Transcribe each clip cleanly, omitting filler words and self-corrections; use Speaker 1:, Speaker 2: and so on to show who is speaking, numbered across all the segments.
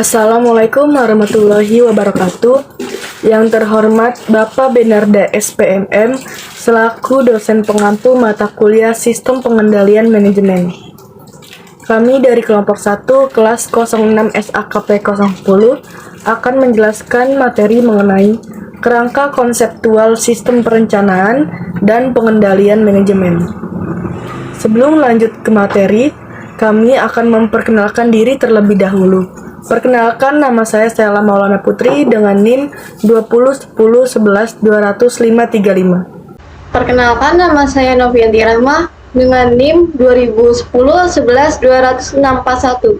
Speaker 1: Assalamualaikum warahmatullahi wabarakatuh. Yang terhormat Bapak Benarda SPMM selaku dosen pengampu mata kuliah Sistem Pengendalian Manajemen. Kami dari kelompok 1 kelas 06 SAKP 010 akan menjelaskan materi mengenai kerangka konseptual sistem perencanaan dan pengendalian manajemen. Sebelum lanjut ke materi, kami akan memperkenalkan diri terlebih dahulu. Perkenalkan, nama saya Stella Maulana Putri dengan NIM 201011120535.
Speaker 2: Perkenalkan, nama saya Novianti Rahmah dengan NIM 201011120641.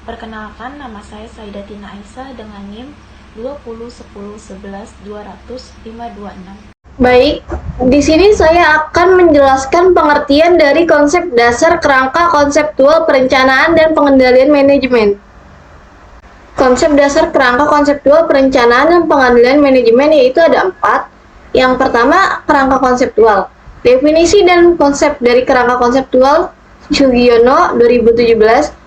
Speaker 3: Perkenalkan, nama saya Saidatina Aisyah dengan NIM 201011120526.
Speaker 2: Baik, di sini saya akan menjelaskan pengertian dari konsep dasar kerangka konseptual perencanaan dan pengendalian manajemen. Konsep dasar kerangka konseptual perencanaan dan pengendalian manajemen yaitu ada 4. Yang pertama, kerangka konseptual. Definisi dan konsep dari kerangka konseptual Sugiono 2017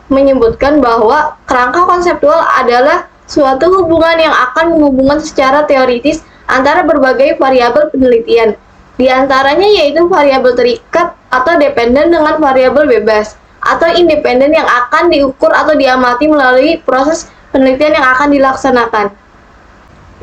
Speaker 2: menyebutkan bahwa kerangka konseptual adalah suatu hubungan yang akan menghubungkan secara teoritis antara berbagai variabel penelitian. Di antaranya yaitu variabel terikat atau dependen dengan variabel bebas atau independen yang akan diukur atau diamati melalui proses penelitian yang akan dilaksanakan.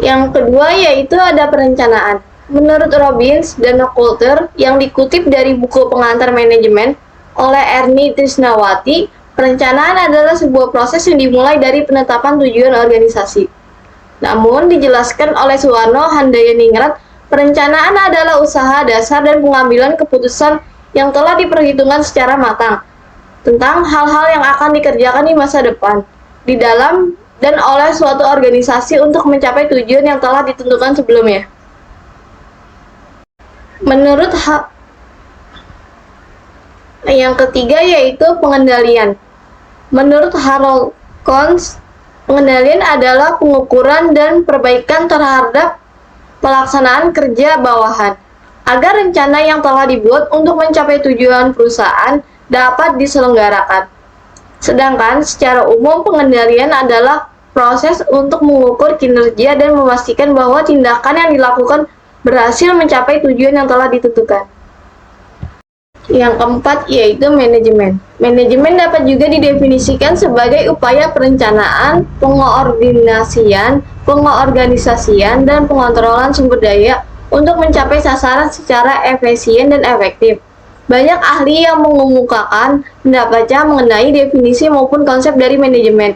Speaker 2: Yang kedua yaitu ada perencanaan. Menurut Robbins dan Coulter yang dikutip dari buku pengantar manajemen oleh Ernie Trisnawati, perencanaan adalah sebuah proses yang dimulai dari penetapan tujuan organisasi. Namun dijelaskan oleh Suwarno Handayaningrat, perencanaan adalah usaha dasar dan pengambilan keputusan yang telah diperhitungkan secara matang tentang hal-hal yang akan dikerjakan di masa depan, di dalam dan oleh suatu organisasi untuk mencapai tujuan yang telah ditentukan sebelumnya. Yang ketiga yaitu pengendalian. Menurut Harold Kohns, pengendalian adalah pengukuran dan perbaikan terhadap pelaksanaan kerja bawahan, agar rencana yang telah dibuat untuk mencapai tujuan perusahaan dapat diselenggarakan. Sedangkan secara umum pengendalian adalah proses untuk mengukur kinerja dan memastikan bahwa tindakan yang dilakukan berhasil mencapai tujuan yang telah ditentukan. Yang keempat yaitu manajemen. Manajemen dapat juga didefinisikan sebagai upaya perencanaan, pengorganisasian, dan pengontrolan sumber daya untuk mencapai sasaran secara efisien dan efektif. Banyak ahli yang mengemukakan pendapatnya mengenai definisi maupun konsep dari manajemen.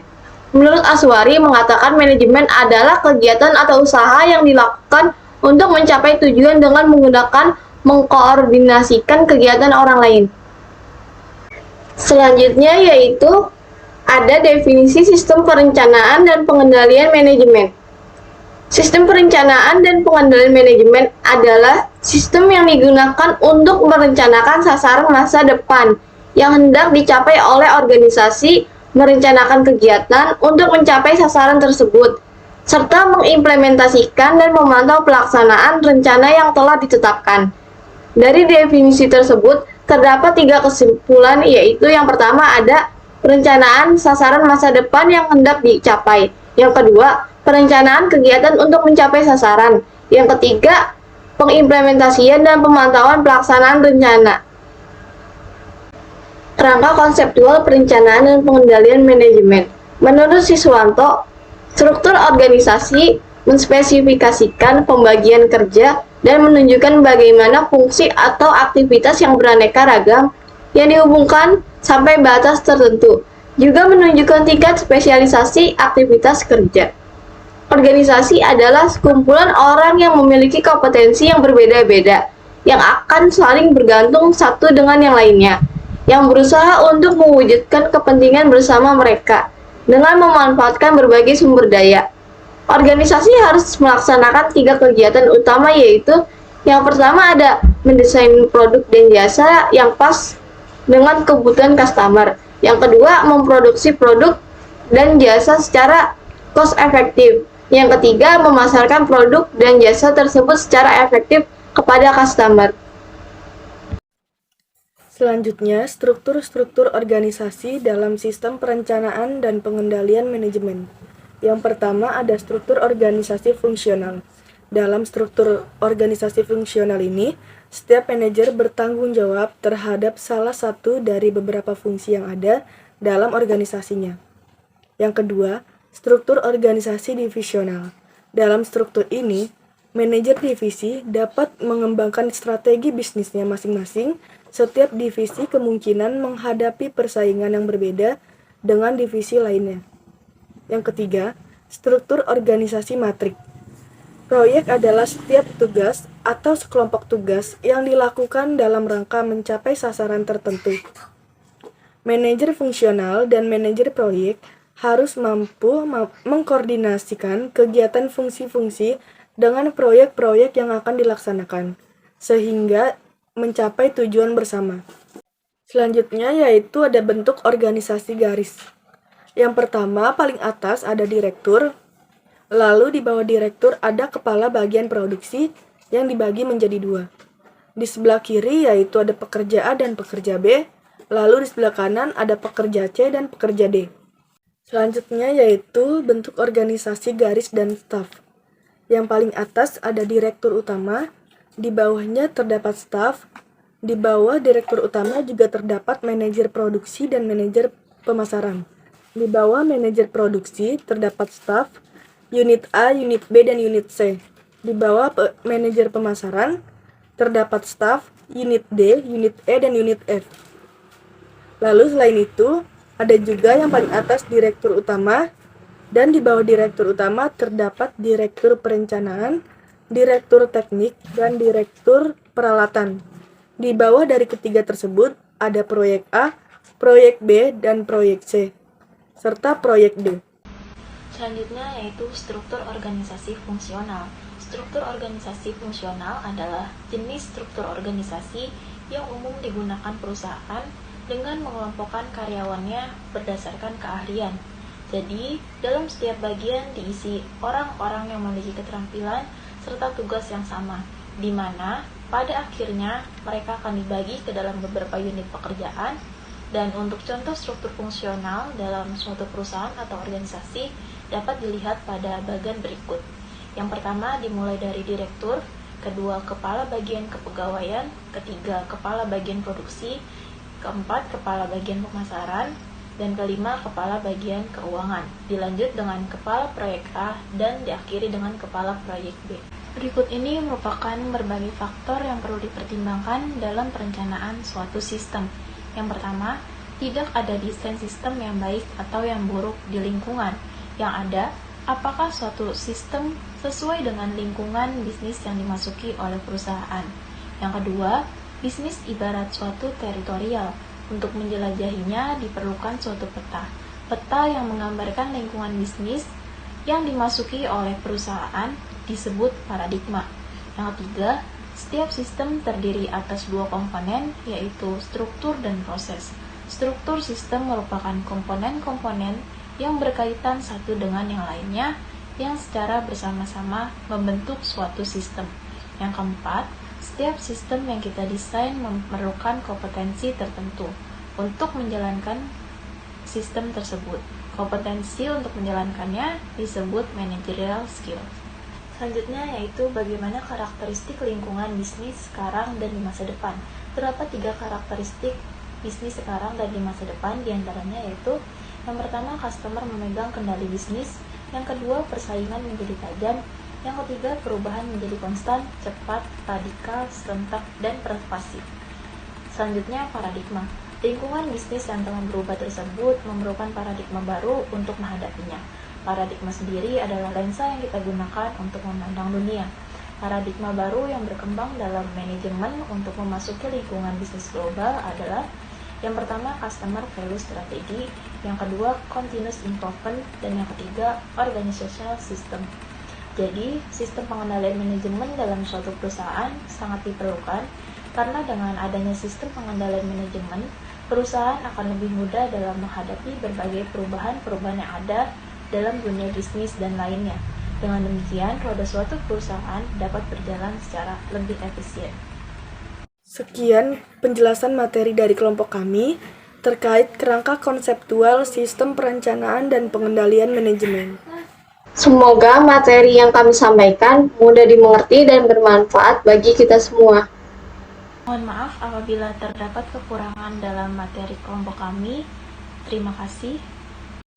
Speaker 2: Menurut Aswari mengatakan manajemen adalah kegiatan atau usaha yang dilakukan untuk mencapai tujuan dengan menggunakan mengkoordinasikan kegiatan orang lain. Selanjutnya yaitu ada definisi sistem perencanaan dan pengendalian manajemen. Sistem perencanaan dan pengendalian manajemen adalah sistem yang digunakan untuk merencanakan sasaran masa depan yang hendak dicapai oleh organisasi, merencanakan kegiatan untuk mencapai sasaran tersebut, serta mengimplementasikan dan memantau pelaksanaan rencana yang telah ditetapkan. Dari definisi tersebut, terdapat 3 kesimpulan, yaitu yang pertama ada perencanaan sasaran masa depan yang hendak dicapai. Yang kedua, perencanaan kegiatan untuk mencapai sasaran. Yang ketiga, pengimplementasian dan pemantauan pelaksanaan rencana. Kerangka konseptual perencanaan dan pengendalian manajemen. Menurut Siswanto, struktur organisasi menspesifikasikan pembagian kerja dan menunjukkan bagaimana fungsi atau aktivitas yang beraneka ragam yang dihubungkan sampai batas tertentu. Juga menunjukkan tingkat spesialisasi aktivitas kerja. Organisasi adalah sekumpulan orang yang memiliki kompetensi yang berbeda-beda, yang akan saling bergantung satu dengan yang lainnya, yang berusaha untuk mewujudkan kepentingan bersama mereka dengan memanfaatkan berbagai sumber daya. Organisasi harus melaksanakan 3 kegiatan utama, yaitu yang pertama ada mendesain produk dan jasa yang pas dengan kebutuhan customer. Yang kedua, memproduksi produk dan jasa secara cost efektif. Yang ketiga, memasarkan produk dan jasa tersebut secara efektif kepada customer.
Speaker 1: Selanjutnya, struktur-struktur organisasi dalam sistem perencanaan dan pengendalian manajemen. Yang pertama ada struktur organisasi fungsional. Dalam struktur organisasi fungsional ini, setiap manajer bertanggung jawab terhadap salah satu dari beberapa fungsi yang ada dalam organisasinya. Yang kedua, struktur organisasi divisional. Dalam struktur ini, manajer divisi dapat mengembangkan strategi bisnisnya masing-masing. Setiap divisi kemungkinan menghadapi persaingan yang berbeda dengan divisi lainnya. Yang ketiga, struktur organisasi matrik. Proyek adalah setiap tugas atau sekelompok tugas yang dilakukan dalam rangka mencapai sasaran tertentu. Manajer fungsional dan manajer proyek harus mampu mengkoordinasikan kegiatan fungsi-fungsi dengan proyek-proyek yang akan dilaksanakan, sehingga mencapai tujuan bersama. Selanjutnya yaitu ada bentuk organisasi garis. Yang pertama, paling atas ada direktur, lalu di bawah direktur ada kepala bagian produksi yang dibagi menjadi dua. Di sebelah kiri yaitu ada pekerja A dan pekerja B, lalu di sebelah kanan ada pekerja C dan pekerja D. Selanjutnya yaitu bentuk organisasi garis dan staf. Yang paling atas ada direktur utama, di bawahnya terdapat staf, di bawah direktur utama juga terdapat manajer produksi dan manajer pemasaran. Di bawah manajer produksi terdapat staf, unit A, unit B, dan unit C. Di bawah manajer pemasaran terdapat staf, unit D, unit E, dan unit F. Lalu selain itu, ada juga yang paling atas direktur utama, dan di bawah direktur utama terdapat direktur perencanaan, direktur teknik, dan direktur peralatan. Di bawah dari ketiga tersebut ada proyek A, proyek B, dan proyek C, serta proyek D.
Speaker 3: Selanjutnya yaitu struktur organisasi fungsional. Struktur organisasi fungsional adalah jenis struktur organisasi yang umum digunakan perusahaan dengan mengelompokkan karyawannya berdasarkan keahlian. Jadi, dalam setiap bagian diisi orang-orang yang memiliki keterampilan serta tugas yang sama, di mana pada akhirnya mereka akan dibagi ke dalam beberapa unit pekerjaan. Dan untuk contoh struktur fungsional dalam suatu perusahaan atau organisasi dapat dilihat pada bagian berikut. Yang pertama dimulai dari direktur, kedua kepala bagian kepegawaian, ketiga kepala bagian produksi, keempat kepala bagian pemasaran, dan kelima kepala bagian keuangan. Dilanjut dengan kepala proyek A dan diakhiri dengan kepala proyek B. Berikut ini merupakan berbagai faktor yang perlu dipertimbangkan dalam perencanaan suatu sistem. Yang pertama, tidak ada desain sistem yang baik atau yang buruk di lingkungan. Yang ada, apakah suatu sistem sesuai dengan lingkungan bisnis yang dimasuki oleh perusahaan. Yang kedua, bisnis ibarat suatu teritorial. Untuk menjelajahinya diperlukan suatu peta. Peta yang menggambarkan lingkungan bisnis yang dimasuki oleh perusahaan disebut paradigma. Yang ketiga, setiap sistem terdiri atas dua komponen, yaitu struktur dan proses. Struktur sistem merupakan komponen-komponen yang berkaitan satu dengan yang lainnya, yang secara bersama-sama membentuk suatu sistem. Yang keempat, setiap sistem yang kita desain memerlukan kompetensi tertentu untuk menjalankan sistem tersebut. Kompetensi untuk menjalankannya disebut managerial skill. Selanjutnya yaitu bagaimana karakteristik lingkungan bisnis sekarang dan di masa depan. Terdapat 3 karakteristik bisnis sekarang dan di masa depan, diantaranya yaitu yang pertama, customer memegang kendali bisnis. Yang kedua, persaingan menjadi tajam. Yang ketiga, perubahan menjadi konstan, cepat, radikal, serentak, dan pervasif. Selanjutnya, paradigma. Lingkungan bisnis yang telah berubah tersebut memerlukan paradigma baru untuk menghadapinya. Paradigma sendiri adalah lensa yang kita gunakan untuk memandang dunia. Paradigma baru yang berkembang dalam manajemen untuk memasuki lingkungan bisnis global adalah yang pertama, customer value strategy, yang kedua, continuous improvement, dan yang ketiga, organizational system. Jadi, sistem pengendalian manajemen dalam suatu perusahaan sangat diperlukan karena dengan adanya sistem pengendalian manajemen, perusahaan akan lebih mudah dalam menghadapi berbagai perubahan-perubahan yang ada dalam dunia bisnis dan lainnya. Dengan demikian, roda suatu perusahaan dapat berjalan secara lebih efisien.
Speaker 1: Sekian penjelasan materi dari kelompok kami terkait kerangka konseptual sistem perencanaan dan pengendalian manajemen.
Speaker 2: Semoga materi yang kami sampaikan mudah dimengerti dan bermanfaat bagi kita semua.
Speaker 3: Mohon maaf apabila terdapat kekurangan dalam materi kelompok kami. Terima kasih.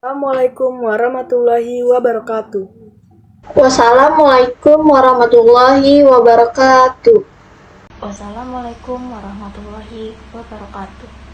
Speaker 1: Assalamualaikum warahmatullahi wabarakatuh.
Speaker 2: Wassalamualaikum warahmatullahi wabarakatuh.
Speaker 3: Wassalamualaikum warahmatullahi wabarakatuh.